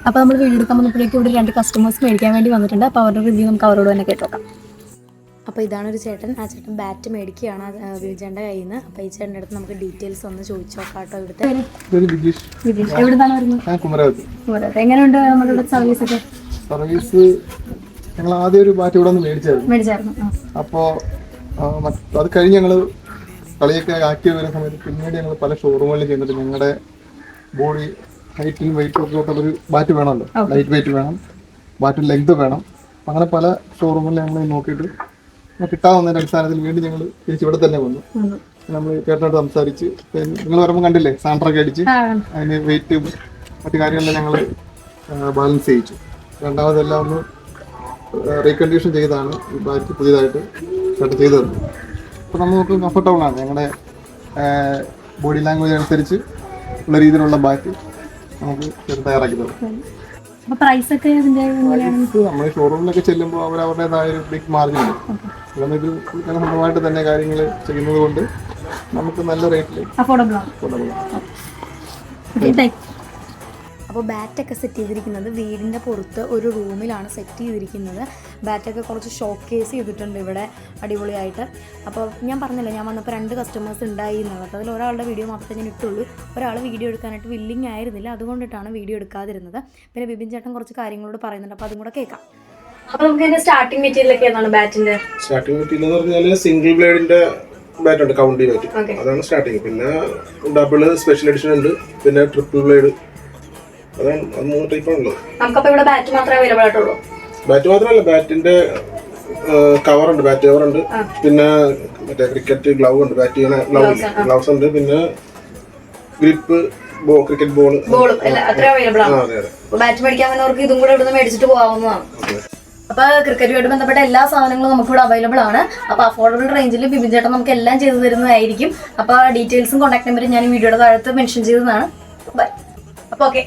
അപ്പോൾ നമ്മൾ വീഡിയോ എടുക്കാൻ വന്നപ്പോഴേക്കും ഇവിടെ 2 കസ്റ്റമേഴ്സ് മേടിക്കാൻ വേണ്ടി വന്നിട്ടുണ്ട്. അപ്പോൾ അവരുടെ റിവ്യൂ നമുക്ക് അവരോട് തന്നെ കേട്ടോക്കാം. അപ്പോൾ ഇതാണൊരു ചേട്ടൻ. ആ ചേട്ടൻ ബാറ്റ് മേടിക്കുകയാണ് വിജയൻ്റെ കയ്യിൽ നിന്ന്. അപ്പോൾ ഈ ചേട്ടൻ്റെ അടുത്ത് നമുക്ക് ഡീറ്റെയിൽസ് ഒന്ന് ചോദിച്ചു നോക്കാം കേട്ടോ. ഇവിടുത്തെ എവിടുന്നാണ് വരുന്നത്? എങ്ങനെയുണ്ട് നമ്മുടെ സർവീസ് ഒക്കെ? സർവീസ് ഞങ്ങൾ ആദ്യം ഒരു ബാറ്റ് ഇവിടെ നിന്ന് മേടിച്ചായിരുന്നു. അപ്പോൾ അത് കഴിഞ്ഞ് ഞങ്ങൾ കളിയൊക്കെ ആക്റ്റീവ് വരുന്ന സമയത്ത് പിന്നീട് ഞങ്ങൾ പല ഷോറൂമുകളിൽ ചെയ്യുന്നുണ്ട്. ഞങ്ങളുടെ ബോഡി ഹൈറ്റും വെയിറ്റും ഒക്കെ ഒരു ബാറ്റ് വേണമല്ലോ, ലൈറ്റ് വെയിറ്റ് വേണം, ബാറ്റ് ലെങ്ത് വേണം. അങ്ങനെ പല ഷോറൂമുകളിൽ ഞങ്ങൾ നോക്കിയിട്ട് കിട്ടാവുന്നതിന്റെ അടിസ്ഥാനത്തിൽ വീണ്ടും ഞങ്ങൾ തിരിച്ചിവിടെ തന്നെ വന്നു. നമ്മൾ ചേട്ടനോട് സംസാരിച്ച് നിങ്ങൾ വരുമ്പോൾ കണ്ടില്ലേ സാൻഡറൊക്കെ അടിച്ച് അതിന് വെയിറ്റും മറ്റു കാര്യങ്ങളെല്ലാം ഞങ്ങൾ ബാലൻസ് ചെയ്യിച്ചു. രണ്ടാമതെല്ലാം ഒന്ന് റീകണ്ടീഷൻ ചെയ്താണ് ഈ ബാറ്റ് പുതിയതായിട്ട് ചേട്ടൻ ചെയ്തു തന്നു. അപ്പോൾ നമുക്ക് കംഫർട്ടബിൾ ആണ്. ഞങ്ങളുടെ ബോഡി ലാംഗ്വേജ് അനുസരിച്ച് ഉള്ള രീതിയിലുള്ള ബാറ്റ് നമുക്ക് തയ്യാറാക്കി തരും. നമ്മൾ ഷോറൂമിലൊക്കെ ചെല്ലുമ്പോൾ അവരവരുടേതായ ഒരു ബിഗ് മാർജിൻ ഉണ്ട്. ഇത് സ്വന്തമായിട്ട് തന്നെ കാര്യങ്ങൾ ചെയ്യുന്നത് കൊണ്ട് നമുക്ക് നല്ല റേറ്റിൽ അഫോർഡബിൾ ആണ്. അപ്പോൾ ബാറ്റൊക്കെ സെറ്റ് ചെയ്തിരിക്കുന്നത് വീടിൻ്റെ പുറത്ത് ഒരു റൂമിലാണ് സെറ്റ് ചെയ്തിരിക്കുന്നത്. ബാറ്റൊക്കെ കുറച്ച് ഷോക്കേസ് ചെയ്തിട്ടുണ്ട് ഇവിടെ അടിപൊളിയായിട്ട്. അപ്പോൾ ഞാൻ പറഞ്ഞല്ലോ, ഞാൻ വന്നപ്പോൾ 2 കസ്റ്റമേഴ്സ് ഉണ്ടായിരുന്നത്. അപ്പോൾ അതിൽ ഒരാളുടെ വീഡിയോ മാത്രമേ ഞാൻ ഇട്ടുള്ളൂ. ഒരാൾ വീഡിയോ എടുക്കാനായിട്ട് വില്ലിങ് ആയിരുന്നില്ല, അതുകൊണ്ടിട്ടാണ് വീഡിയോ എടുക്കാതിരുന്നത്. പിന്നെ ബിബിൻ ചേട്ടൻ കുറച്ച് കാര്യങ്ങളോട് പറയുന്നുണ്ട്, അപ്പോൾ അതും കൂടെ കേൾക്കാം. അപ്പോൾ നമുക്ക് അതിൻ്റെ സ്റ്റാർട്ടിംഗ് മെറ്റീരിയൽ ഒക്കെ ഏതാണ് ബാറ്റിൻ്റെ? സ്റ്റാർട്ടിംഗ് മെറ്റീരിയൽ എന്ന് പറഞ്ഞാൽ സിംഗിൾ ബ്ലേഡിന്റെ ബാറ്റ് ഉണ്ട്, കൗണ്ടി ബാറ്റ്, അതാണ് സ്റ്റാർട്ടിങ്. പിന്നെ ഡബിൾ സ്പെഷ്യൽ എഡിഷൻ ഉണ്ട്, പിന്നെ ട്രിപ്പിൾ ബ്ലേഡ്, അതാണ് 3 ടൈപ്പാണുള്ളത്. നമുക്കപ്പോൾ ഇവിടെ ബാറ്റ് മാത്രമേ അവൈലബിൾ ആയിട്ടുള്ളൂ? ബാറ്റ് മാത്രമല്ല, ബാറ്റിന്റെ കവർ ഉണ്ട്, ബാറ്റ് കവർ ഉണ്ട്, പിന്നെ മറ്റേ ക്രിക്കറ്റ് ഗ്ലൗ ഉണ്ട്, ബാറ്റ് ചെയ്യുന്ന ഗ്ലൗസ് ഉണ്ട്, പിന്നെ ഗ്രിപ്പ്, ക്രിക്കറ്റ് ബോൾ അവൈലബിൾ ആണ്. ബാറ്റ് മേടിക്കാൻ വന്നവർക്ക് ഇതും കൂടെ ഇവിടുന്ന് മേടിച്ചിട്ട് പോകാവുന്നതാണ്. അപ്പൊ ക്രിക്കറ്റുമായിട്ട് ബന്ധപ്പെട്ട എല്ലാ സാധനങ്ങളും നമുക്ക് ഇവിടെ അവൈലബിൾ ആണ്. അപ്പൊ അഫോർഡബിൾ റേഞ്ചിൽ ബിബിൻ ചേട്ടൻ നമുക്ക് എല്ലാം ചെയ്തു തരുന്നതായിരിക്കും. അപ്പൊ ഡീറ്റെയിൽസും കോൺടാക്ട് നമ്പറും ഞാൻ വീഡിയോയുടെ താഴത്ത് മെൻഷൻ ചെയ്തതാണ്. അപ്പൊ ഓക്കെ.